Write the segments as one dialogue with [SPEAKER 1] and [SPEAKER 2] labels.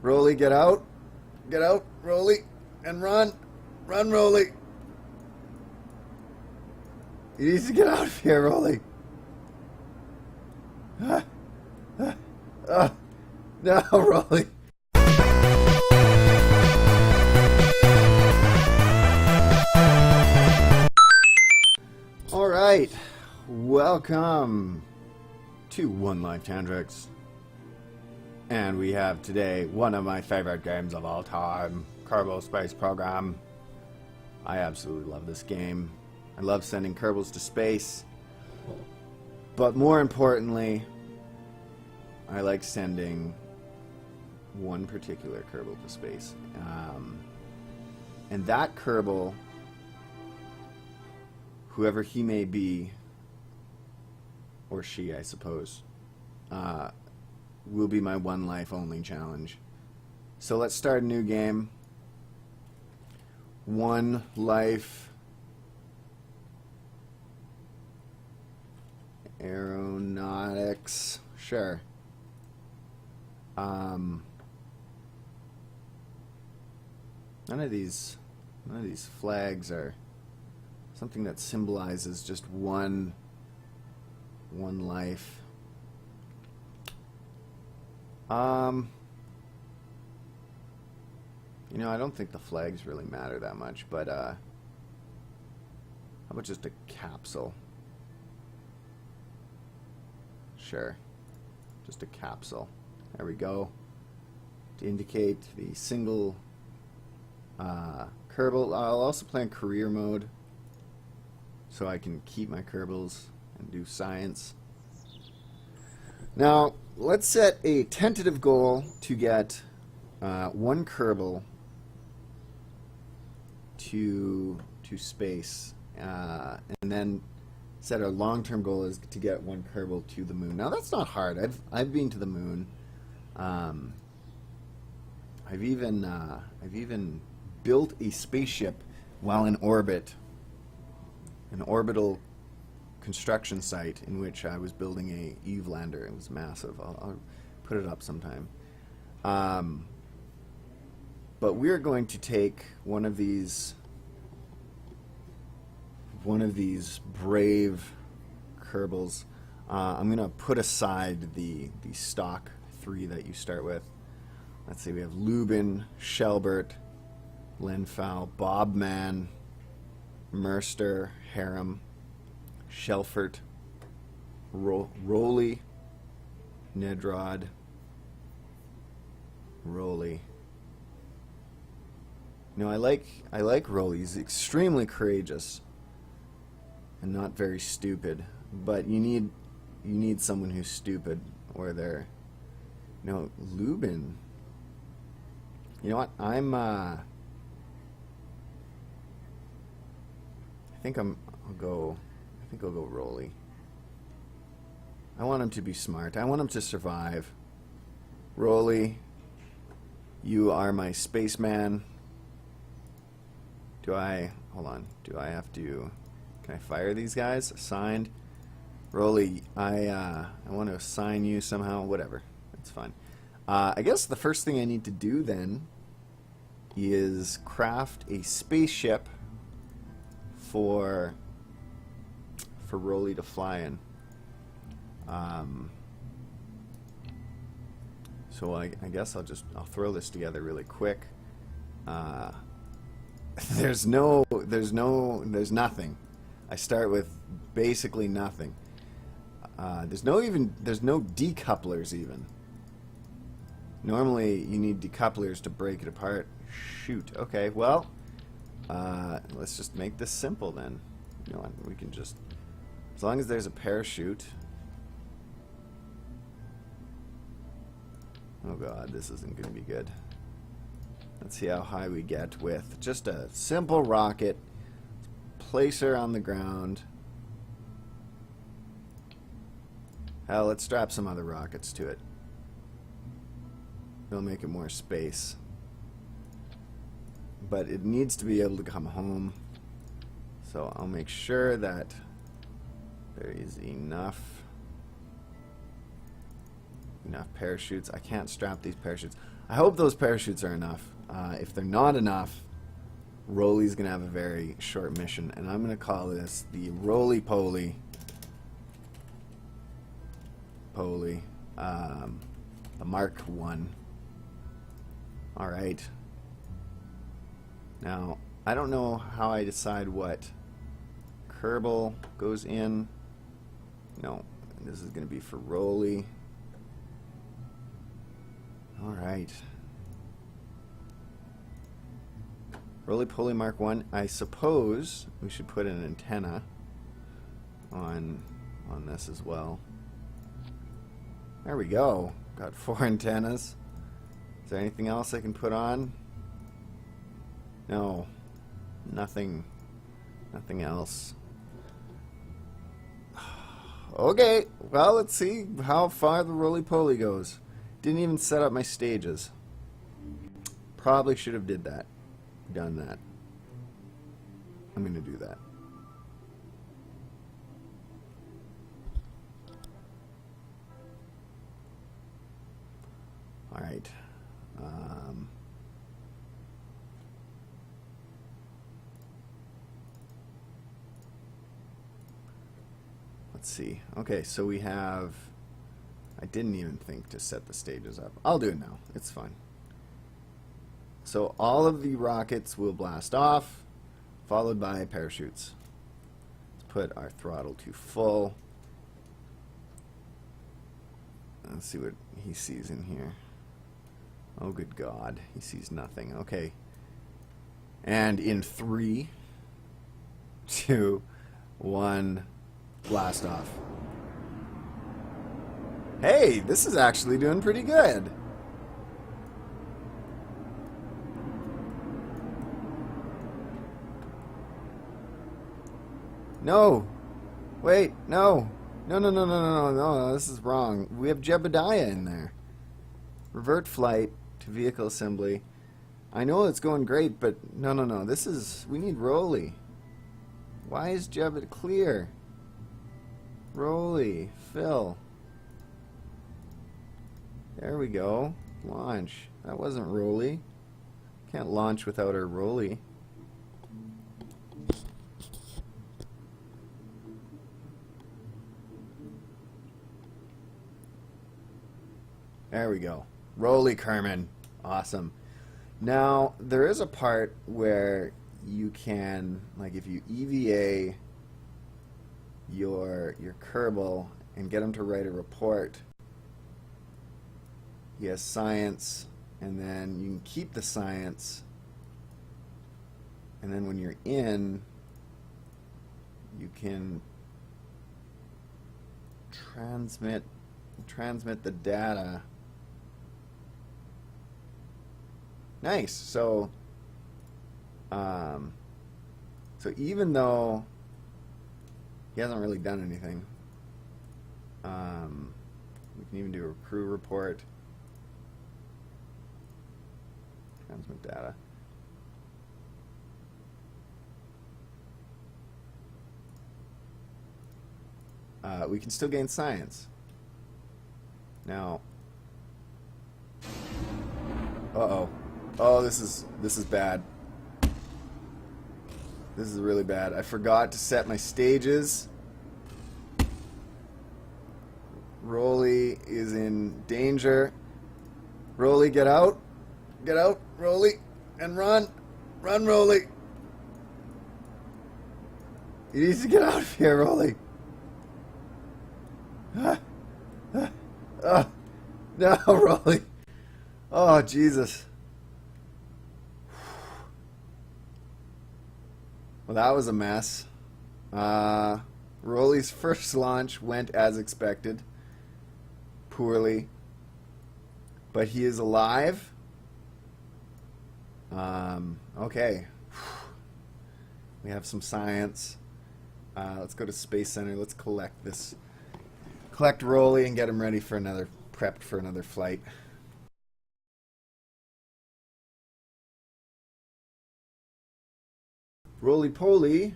[SPEAKER 1] Roly, get out. Get out, Roly, and run. Run, Roly. You need to get out of here, Roly. No, Roly. All right. Welcome to OneLifeTantrix. And we have today one of my favorite games of all time, Kerbal Space Program. I absolutely love this game. I love sending Kerbals to space. But more importantly, I like sending one particular Kerbal to space. And that Kerbal, whoever he may be, or she, I suppose, will be my one life only challenge. So let's start a new game. One life aeronautics. Sure. None of these flags are something that symbolizes just one life. You know, I don't think the flags really matter that much, but how about just a capsule? Sure. Just a capsule. There we go. To indicate the single Kerbal. I'll also play in career mode so I can keep my Kerbals and do science. Now, let's set a tentative goal to get one Kerbal to space, and then set our long-term goal is to get one Kerbal to the moon. Now, that's not hard. I've been to the moon. I've even built a spaceship while in orbit, an orbital construction site in which I was building a Eve lander. It was massive. I'll put it up sometime. But we're going to take one of these brave Kerbals. I'm going to put aside the stock 3 that you start with. Let's see, we have Lubin, Shelbert, Lenfau, Bobman, Merster, Harem, Shelfert, Roly, Nedrod, Roly. You know, I like Roly. He's extremely courageous and not very stupid. But you need someone who's stupid, or they're, you know, Lubin. You know what? I think I'll go Roly. I want him to be smart. I want him to survive. Roly, you are my spaceman. Hold on. Do I have to, can I fire these guys? Assigned. Roly, I want to assign you somehow. Whatever. It's fine. I guess the first thing I need to do then is craft a spaceship for Roly to fly in. So I guess I'll throw this together really quick. There's nothing. I start with basically nothing. There's no decouplers even. Normally you need decouplers to break it apart. Shoot. Okay, well, let's just make this simple then. You know what? We can just, as long as there's a parachute. Oh god, this isn't going to be good. Let's see how high we get with just a simple rocket. Place her on the ground. Hell, let's strap some other rockets to it. It'll make it more space. But it needs to be able to come home. So I'll make sure that there is enough parachutes. I can't strap these parachutes. I hope those parachutes are enough. If they're not enough, Roly's going to have a very short mission, and I'm going to call this the Roly Poly. The Mark 1. Alright. Now, I don't know how I decide what Kerbal goes in. No, this is going to be for Roly. Alright. Roly Poly Mark 1. I suppose we should put an antenna on this as well. There we go. Got 4 antennas. Is there anything else I can put on? No. Nothing. Nothing else. Okay. Well, let's see how far the Roly Poly goes. Didn't even set up my stages. Probably should have done that. I'm going to do that. All right. Let's see. Okay, so we have... I didn't even think to set the stages up. I'll do it now. It's fine. So all of the rockets will blast off, followed by parachutes. Let's put our throttle to full. Let's see what he sees in here. Oh, good God. He sees nothing. Okay. And in 3, 2, 1, blast off. Hey, this is actually doing pretty good. No. Wait, no. No, this is wrong. We have Jebediah in there. Revert flight to vehicle assembly. I know it's going great, but no. This is... We need Roly. Why is Jebediah clear? Roly. Phil. There we go. Launch. That wasn't Roly. Can't launch without our Roly. There we go. Roly Kerbin. Awesome. Now, there is a part where you can, like if you EVA your Kerbal and get him to write a report, he has science, and then you can keep the science, and then when you're in, you can transmit the data. Nice. So even though he hasn't really done anything, we can even do a crew report. Transmit data. We can still gain science. Now, oh, this is bad. This is really bad. I forgot to set my stages. Roly is in danger. Roly, get out. Get out, Roly, and run. Run, Roly. He needs to get out of here, Roly. No, Roly. Oh, Jesus. Well, that was a mess. Roly's first launch went as expected. Poorly. But he is alive. Okay. We have some science. Let's go to Space Center. Let's collect this. Collect Roly and get him ready for prepped for another flight. Roly Poly,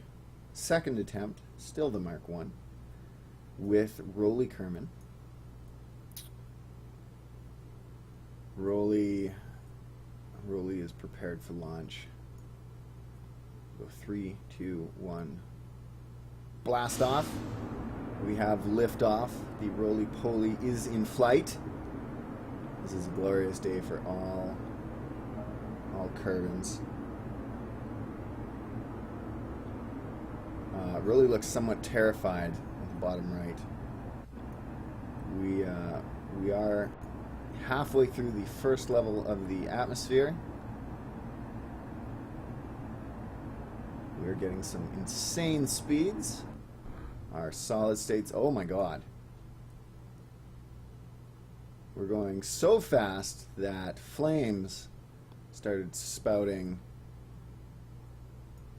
[SPEAKER 1] second attempt, still the Mark 1, with Roly Kerbin. Roly is prepared for launch. Go 3, 2, 1. Blast off. We have liftoff. The roly-poly is in flight. This is a glorious day for all Kerbins. Roly looks somewhat terrified at the bottom right. We are halfway through the first level of the atmosphere. We're getting some insane speeds. Our solid states, oh my god. We're going so fast that flames started spouting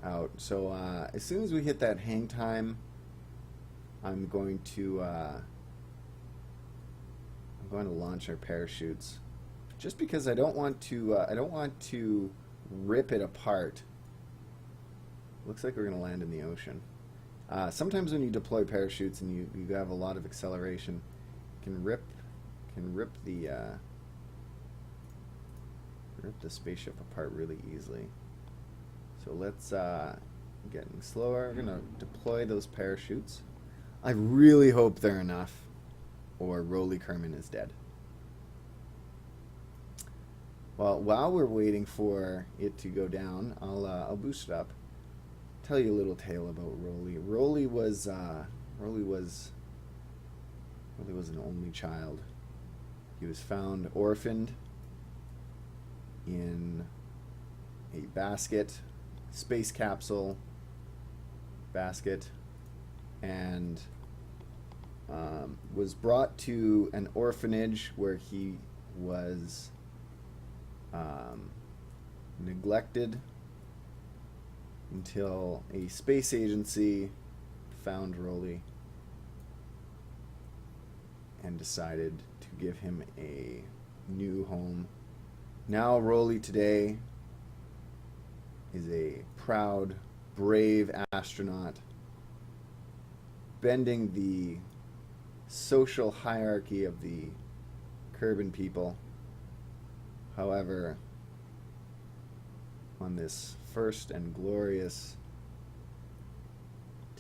[SPEAKER 1] out. So as soon as we hit that hang time, I'm going to launch our parachutes, just because I don't want to rip it apart. Looks like we're going to land in the ocean. Sometimes when you deploy parachutes and you have a lot of acceleration, you can rip the spaceship apart really easily. So let's getting slower. We're gonna deploy those parachutes. I really hope they're enough, or Roly Kerman is dead. Well, while we're waiting for it to go down, I'll boost it up. Tell you a little tale about Roly. Roly was an only child. He was found orphaned in a basket, space capsule basket, and was brought to an orphanage where he was neglected until a space agency found Roly and decided to give him a new home. Now Roly today is a proud, brave astronaut, bending the social hierarchy of the Kerbin people. However, on this first and glorious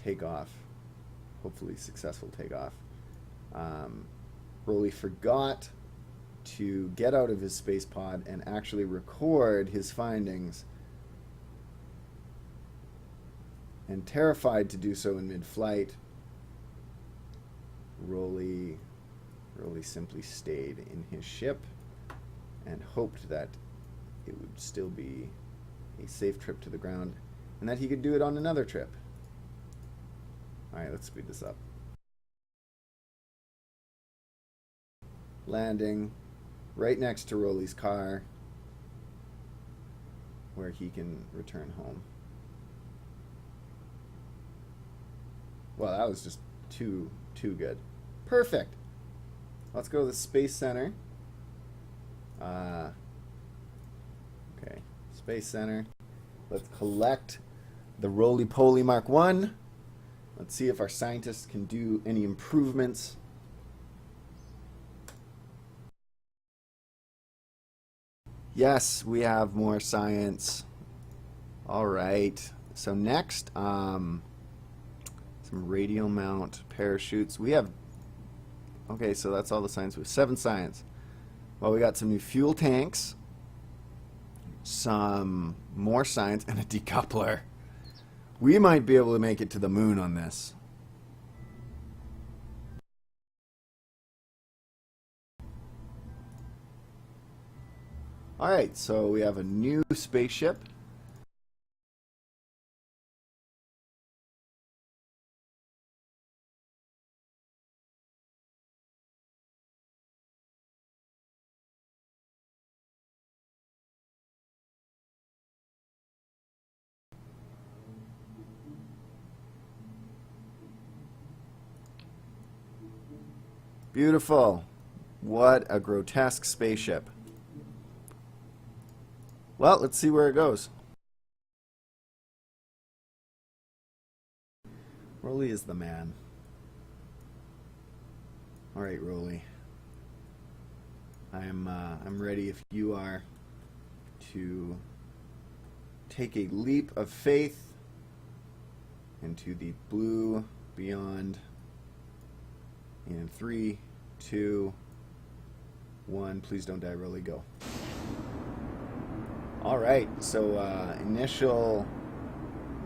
[SPEAKER 1] takeoff, hopefully successful takeoff, Roly forgot to get out of his space pod and actually record his findings, and terrified to do so in mid-flight, Roly simply stayed in his ship and hoped that it would still be a safe trip to the ground and that he could do it on another trip. Alright, let's speed this up. Landing right next to Roly's car, where he can return home. Well, that was just too good. Perfect. Let's go to the Space Center. Okay, Space Center. Let's collect the Roly-Poly Mark 1. Let's see if our scientists can do any improvements. Yes, we have more science. All right. So next, some radial mount parachutes. We have, okay, so that's all the science. We have 7 science. Well, we got some new fuel tanks, some more science, and a decoupler. We might be able to make it to the moon on this. Alright, so we have a new spaceship. Beautiful. What a grotesque spaceship. Well, let's see where it goes. Roly is the man. Alright, Roly. I'm ready if you are to take a leap of faith into the blue beyond in 3, 2, 1. Please don't die, Roly, go. Alright, so initial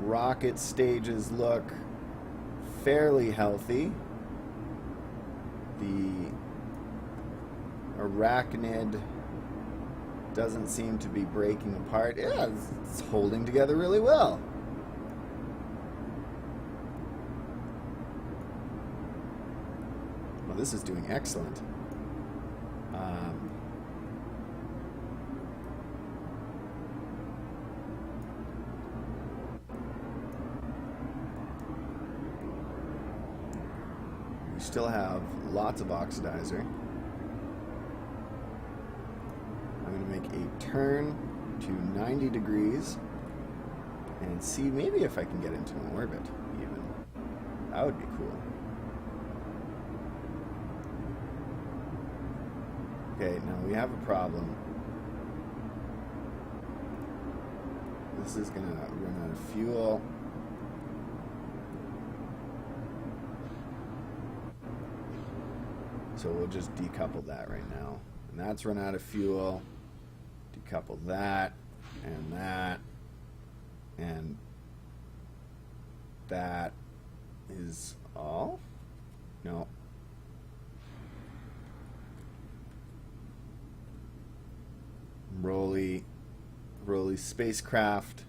[SPEAKER 1] rocket stages look fairly healthy. The arachnid doesn't seem to be breaking apart. Yeah, it's holding together really well. Well, this is doing excellent. We still have lots of oxidizer. I'm going to make a turn to 90 degrees and see maybe if I can get into an orbit even. That would be cool. Okay, now we have a problem. This is going to run out of fuel. So we'll just decouple that right now. And that's run out of fuel. Decouple that, and that, and that is all? No. Roly spacecraft.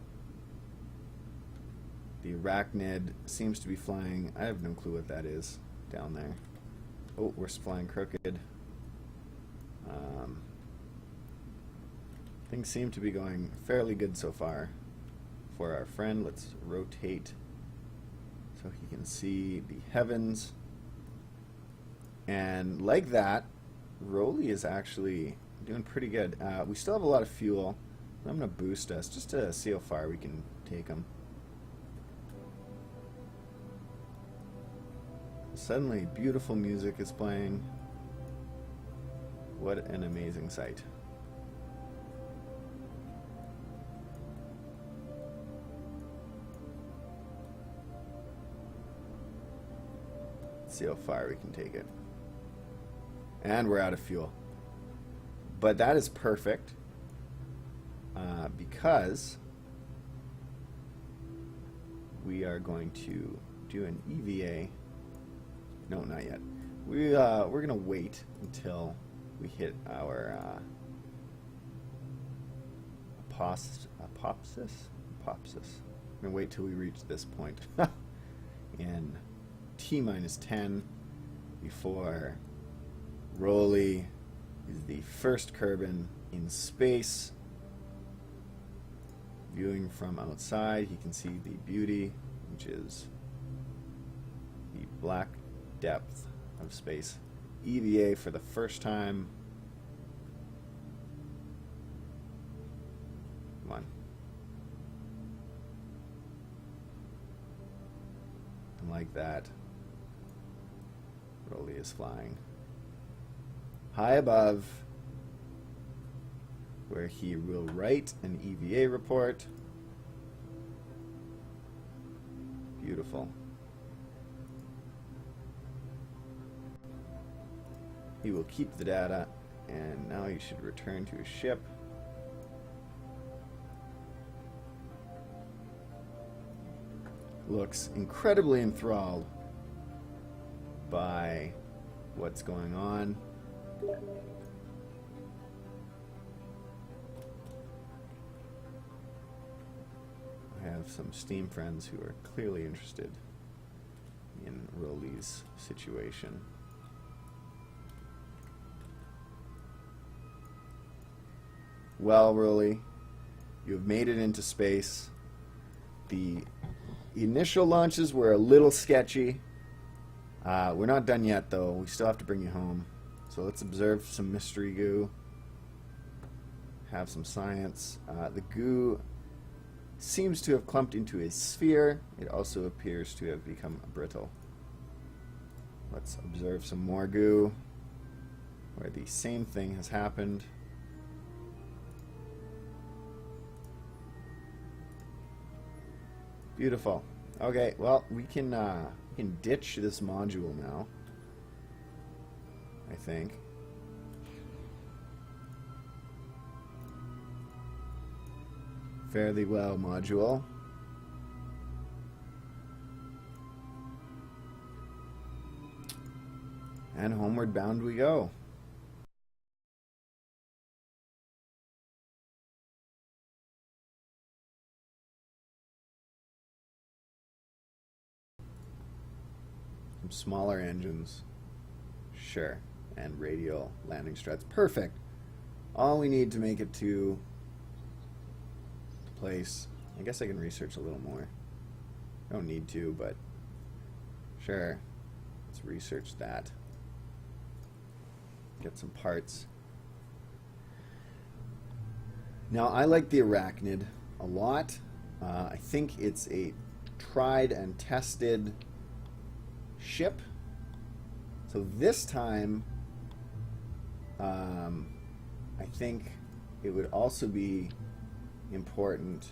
[SPEAKER 1] The arachnid seems to be flying. I have no clue what that is down there. Oh, we're flying crooked. Things seem to be going fairly good so far for our friend. Let's rotate so he can see the heavens. And like that, Roly is actually doing pretty good. We still have a lot of fuel. I'm going to boost us just to see how far we can take him. Suddenly, beautiful music is playing. What an amazing sight. Let's see how far we can take it. And we're out of fuel. But that is perfect because we are going to do an EVA. No, not yet. We're gonna wait until we hit our apopsis. We're gonna wait till we reach this point in T-10 before Roly is the first Kerbin in space. Viewing from outside, he can see the beauty, which is the black depth of space. EVA for the first time. Come on. And like that, Roly is flying high above, where he will write an EVA report. Beautiful. He will keep the data, and now he should return to his ship. Looks incredibly enthralled by what's going on. I have some Steam friends who are clearly interested in Roly's situation. Well, Roly, you have made it into space. The initial launches were a little sketchy. We're not done yet, though. We still have to bring you home. So let's observe some mystery goo. Have some science. The goo seems to have clumped into a sphere. It also appears to have become brittle. Let's observe some more goo. where the same thing has happened. Beautiful. Okay, well, we can ditch this module now, I think. Fairly well, module. And homeward bound we go. Some smaller engines. Sure. And radial landing struts. Perfect. All we need to make it to place. I guess I can research a little more. I don't need to, but sure. Let's research that. Get some parts. Now, I like the Arachnid a lot. I think it's a tried and tested ship. So this time, I think it would also be important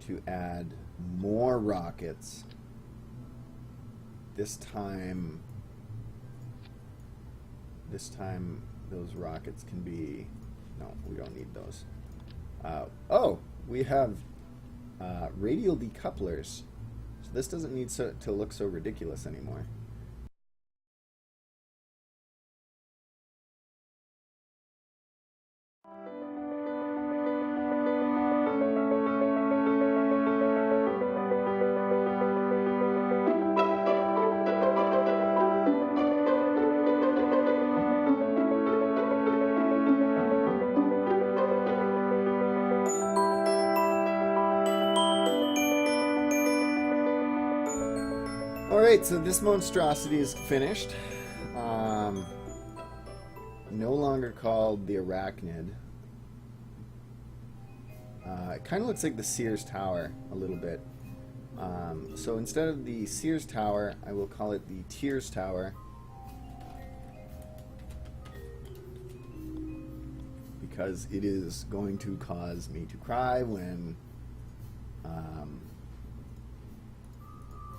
[SPEAKER 1] to add more rockets. This time those rockets can be... No, we don't need those. Oh, we have radial decouplers. So this doesn't need to look so ridiculous anymore. Alright, so this monstrosity is finished. No longer called the Arachnid. It kind of looks like the Sears Tower a little bit. So instead of the Sears Tower, I will call it the Tears Tower. Because it is going to cause me to cry when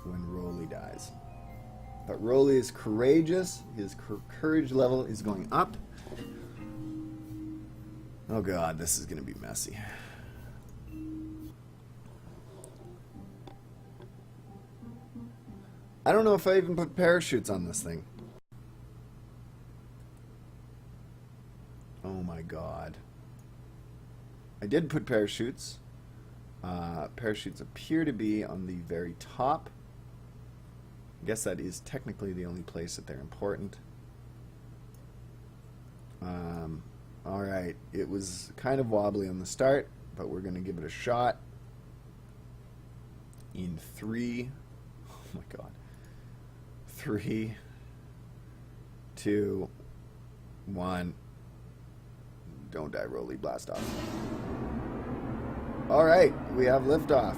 [SPEAKER 1] Roly dies. But Roly is courageous. His courage level is going up. Oh god, this is going to be messy. I don't know if I even put parachutes on this thing. Oh my god. I did put parachutes. Parachutes appear to be on the very top. I guess that is technically the only place that they're important. Alright, it was kind of wobbly on the start, but we're going to give it a shot. In 3, oh my god. 3, 2, 1. Don't die, Roly, blast off. Alright, we have liftoff.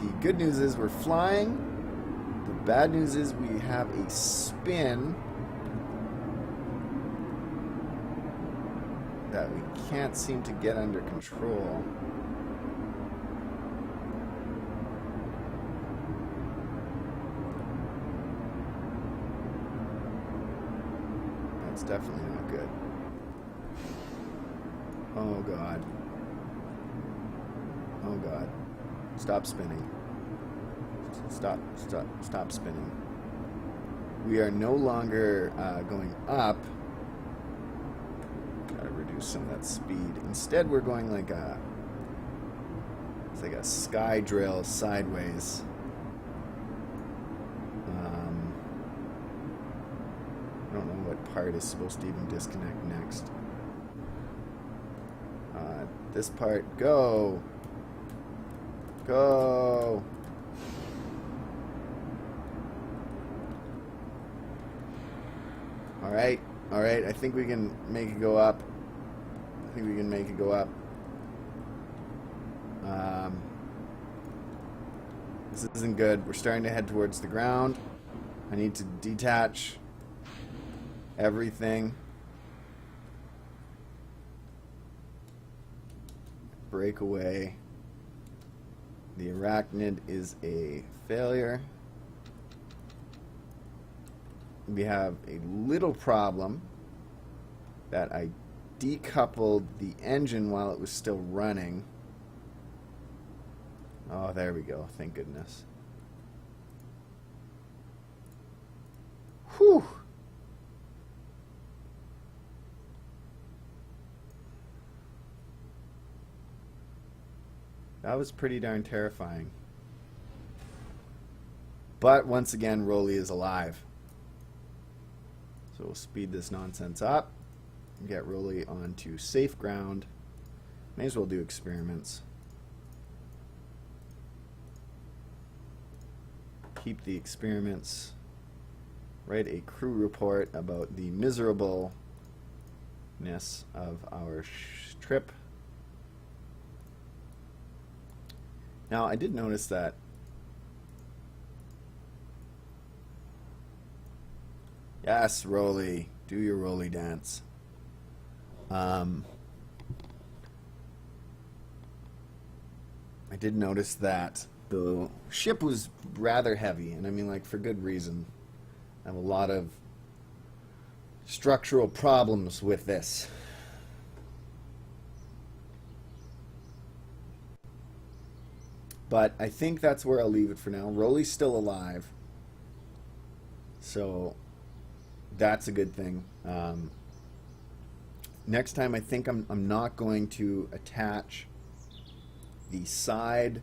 [SPEAKER 1] The good news is we're flying. The bad news is we have a spin that we can't seem to get under control. That's definitely not good. Oh god. Oh god. Stop spinning. Stop spinning. We are no longer going up. Gotta reduce some of that speed. Instead, we're going like it's like a sky drill sideways. I don't know what part is supposed to even disconnect next. This part, go! Go! Alright, alright, I think we can make it go up. This isn't good. We're starting to head towards the ground. I need to detach. everything. Break away. The arachnid is a failure. We have a little problem that I decoupled the engine while it was still running. Oh, there we go. Thank goodness. Whew. That was pretty darn terrifying. But once again, Roly is alive. So we'll speed this nonsense up. Get Roly onto safe ground. May as well do experiments. Keep the experiments. Write a crew report about the miserableness of our trip. Now, I did notice that yes, Roly, do your Roly dance. I did notice that the ship was rather heavy, and I mean, like, for good reason. I have a lot of structural problems with this. But I think that's where I'll leave it for now. Roly's still alive, so that's a good thing. Next time, I think I'm not going to attach the side,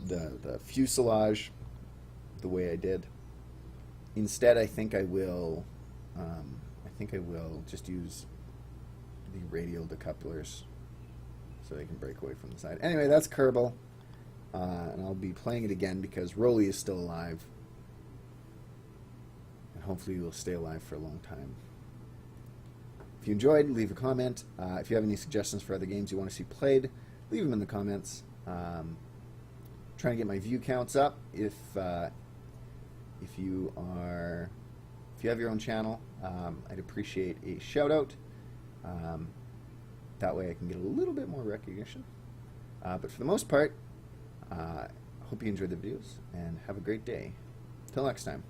[SPEAKER 1] the fuselage, the way I did. Instead, I think I will just use the radial decouplers so they can break away from the side. Anyway, that's Kerbal, and I'll be playing it again because Roly is still alive, and hopefully he will stay alive for a long time. If you enjoyed, leave a comment. If you have any suggestions for other games you want to see played, leave them in the comments. Trying to get my view counts up. If you have your own channel, I'd appreciate a shout out. That way I can get a little bit more recognition. But for the most part, hope you enjoyed the videos and have a great day. Till next time.